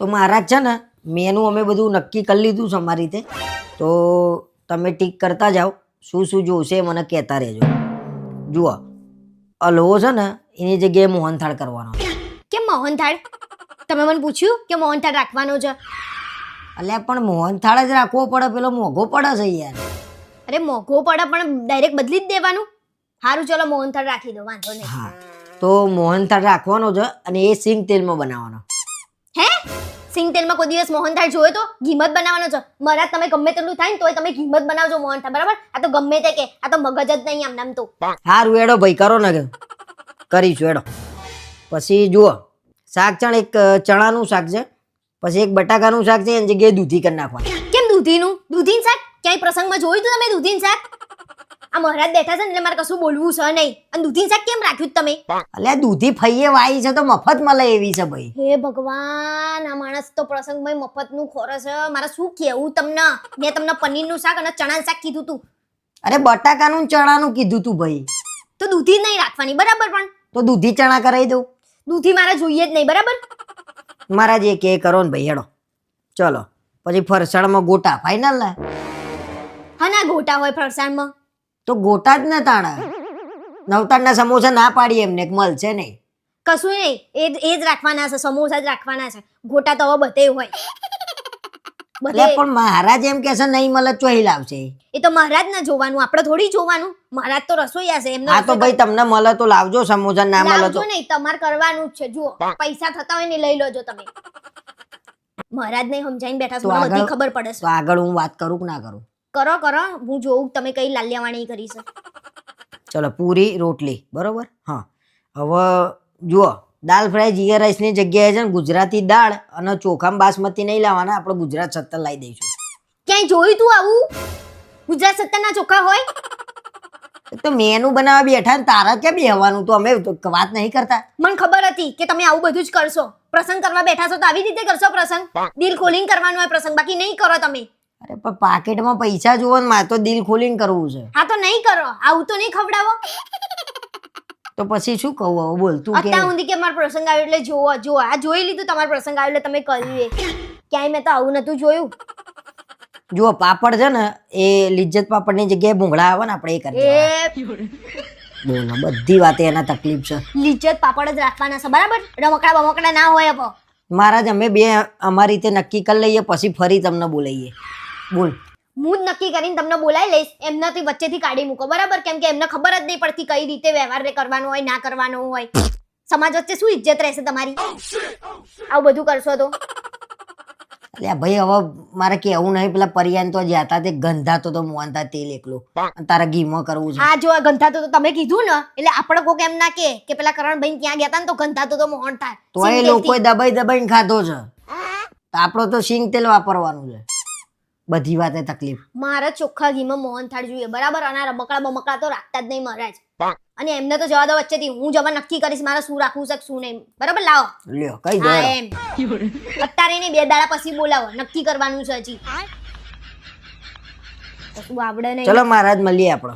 તો મહારાજ છે ને મેનુ અમે બધું નક્કી કરી લીધું છે અમારી રીતે. તો તમે ટીક કરતા જાઓ, શું શું જોશે મને કહેતા રહેજો. જુઓ, હલવો છે ને એની જગ્યાએ મોહનથાળ કરવાનો છે. કેમ મોહનથાળ? તમે મને પૂછ્યું કે મોહનથાળ રાખવાનો છે? અલ્યા પણ મોહનથાળ જ રાખવો પડે, પેલો મોંઘો પડે છે યાર. અરે મોઘો પડે પણ ડાયરેક્ટ બદલી જ દેવાનું. સારું ચલો મોહનથાળ રાખી દો, વાંધો નહીં. હા, તો મોહનથાળ રાખવાનો છે અને એ સિંગ તેલમાં બનાવવાનો. હે? સિંગ તેલમાં કોઈ દિવસ મોહનથાળ જોયો તો? ઘીમ જ બનાવવાનો છે. મારા તમે ગમે તેટલું થાય ને તોય તમે ઘીમ જ બનાવજો મોહનથાળ, બરાબર? આ તો ગમે તે કે આ તો મગજ જ નહીં આમ નામ તો. હારું એડો ભાઈ, કરો ને કરીશું એડો. પછી જુઓ, શાક છે ને એક ચણાનું શાક છે, પછી એક બટાકાનું શાક છે, એની જગ્યાએ દૂધી કરી નાખવાનું. કેમ દૂધીનું? દૂધીનું શાક ક્યાંય પ્રસંગમાં જોયું તું તમે દૂધીનું શાક? આ મહારાજ બેઠા છે ને એટલે મારે કશું બોલવું છે નહીં. અને દૂધીનું શાક કેમ રાખ્યું તમે? અલ્યા દૂધી ફઈએ વાઈ છે તો મફત મળે એવી છે ભાઈ. હે ભગવાન, આ માણસ તો પ્રસંગમાં મફતનું ખોરે છે. મારે શું કહેવું તમને? મેં તમને પનીરનું શાક અને ચણાનું શાક કીધું તું. અરે બટાકાનું ને ચણાનું કીધું તું ભાઈ. તો દૂધી નહીં રાખવાની, બરાબર? પણ તો દૂધી ચણા કરાવી દઉં. દૂધી મારે જોઈએ જ નહીં, બરાબર? મારા જે કે કરો ને ભાઈ હેડો. ચલો પછી ફરસાણમાં ગોટા ફાઈનલ ને? હા ના ગોટા હોય ફરસાણમાં. તો ગોટા જ ને તાણા. નવતાડના સમોસા ના પાડી એમને મળશે નહીં. કશું નહીં, એ જ રાખવાના છે, સમોસા જ રાખવાના છે. ગોટા તો હવે બધે હોય. બધે. અલ્યા પણ મહારાજ એમ કે છે નહીં મળે ચોહી લાવશે. એ તો મહારાજ ના જોવાનું, આપણે થોડી જોવાનું. મહારાજ તો રસોઈયા છે, એમનો હા તો ભાઈ તમને મળે તો લાવજો સમોસા, ના મળે તો લાવજો નહીં, તમારે કરવાનું જ છે. જુઓ, પૈસા થતા હોય ને લઈ લોજો તમે. મહારાજ ને સમજાઈને બેઠા તો છો, મને આગળ- બધી ખબર પડે તો છે. આગળ હું વાત કરું કે ના કરું? કરો કરો, હું જોઉં તમે કઈ લાલ્યાવાણી કરી છે. ચલો પૂરી રોટલી બરોબર. હા હવે જુઓ, દાલ ફ્રાય જીરા રાઈસની જગ્યાએ છે ને ગુજરાતી દાળ અને ચોખામાં બાસમતી નહીં લાવવાના, આપણે ગુજરાત સત્તર લાવી દઈશું. ક્યાંય જોયું તું આવું? ગુજરાત સત્તાના ચોખા હોય? તો મેનુ બનાવવા બેઠા ને તારા ક્યાં બેહવાનું? તો અમે તો વાત નહીં કરતા. મને ખબર હતી કે તમે આવું બધું જ કરશો. પ્રસંગ કરવા બેઠા છો તો આવી રીતે કરશો પ્રસંગ. દિલ ખોલીને કરવાનો હોય પ્રસંગ, બાકી નહીં કરો તમે. અરે પણ પાકેટમાં પૈસા જોવો ને, મારે તો દિલ ખોલીને કરવું છે. હા તો નહીં કરો, આવું તો નહીં ખવડાવો. તો પછી શું કહું હવે? બોલ તું કે. અત્યાર સુધી કે મારો પ્રસંગ આવ્યો એટલે જોવો જોવો, આ જોઈ લીધું તમારો પ્રસંગ આવ્યો એટલે તમે કર્યું એ. ક્યાંય મેં તો આવું નતું જોયું. જુઓ પાપડ છે ને એ લિજ્જત પાપડની જગ્યાએ ભૂંગળા આવે ને આપણે એ કરી દેવાના. બોલો બધી વાતે એના તકલીફ છે. લિજ્જત પાપડ જ રાખવાના છે, બરાબર? રમકડા બમકડા ના હોય અપો. મહારાજ અમે બે અમારી રીતે નક્કી કરી લઈએ, પછી ફરી તમને બોલાઈએ. બોલ. હું જ નક્કી કરીને તમને બોલાવી લઈશ, એમનાથી વચ્ચેથી કાઢી મૂકો, બરાબર? કેમ કે એમને ખબર જ નહીં પડતી કઈ રીતે વ્યવહાર કરવાનો હોય ના કરવાનો હોય. સમાજ વચ્ચે શું ઇજ્જત રહેશે તમારી આવું બધું કરશો તો? એટલે ભાઈ હવે મારે કેવું નહીં, પેલા પરિયાન તો જ્યાં તે ગંધાતો તો મોહનતા તેલ એકલું, અને તારા ઘીમાં કરવું છે. આ જો આ ગંધાતો તો તમે કીધું ને, એટલે આપણે કોક એમ ના કે પેલા કરણભાઈ ત્યાં ગયા હતા ને તો ગંધાતો તો મોહન થાય. તો એ લોકોએ દબાઈ દબાઈને ખાધો છે, તો આપણો તો સિંગ તેલ વાપરવાનું છે. બધી વાતે તકલીફ. મારા ચોખ્ખા ઘીમાં મોહનથાળ જોઈએ, બરાબર? અને આ રમકડા બમકડા તો રાખતા જ નહીં મહારાજ. અને એમને તો જવા દો વચ્ચેથી, હું જવા નક્કી કરીશ મારે શું રાખવું છે શું નહીં, બરાબર? લાવો. લ્યો કઈ હા દો. એમ અત્યારે નહીં, 2 દાડા પછી બોલાવો, નક્કી કરવાનું છે હજી. કશું આવડે નહીં. ચલો મહારાજ મળીએ આપણો.